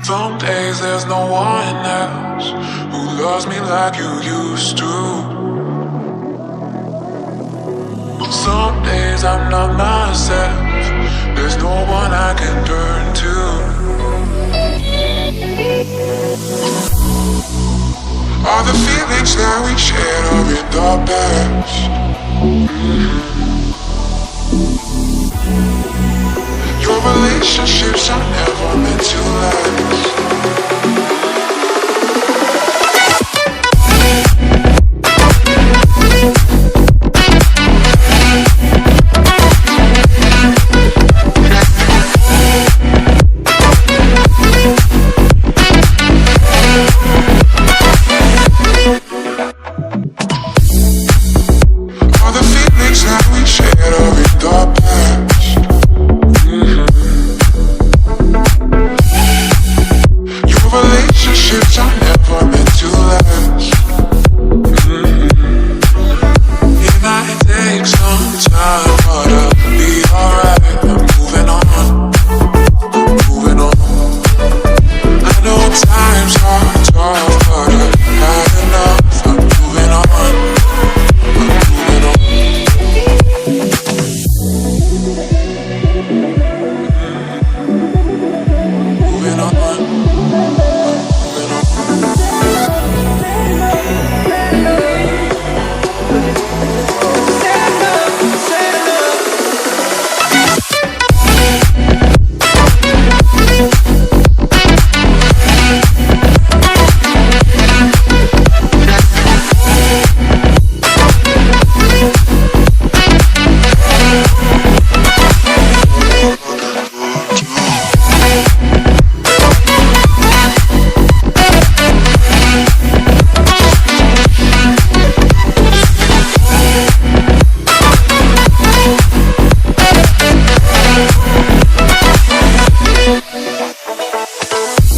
Some days there's no one else who loves me like you used to. Some days I'm not myself, there's no one I can turn to. All the feelings that we shared are in the past. Your relationships are never meant to last. All the feelings that we shared are in the past. Your relationships are never meant to last. It might take some time, but I'll be alright. I'm moving on, I'm moving on. I know times are tough, but I've had enough. I'm moving on, I'm moving on. Moving on, moving on.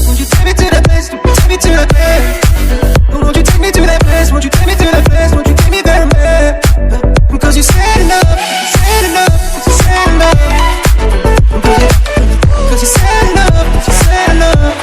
Won't you take me to that place? Take me to that place. Won't you take me to that place? Won't you take me to that place? Won't you take me there, man? Because you said enough, said enough, you said enough. Because you said enough, you said enough.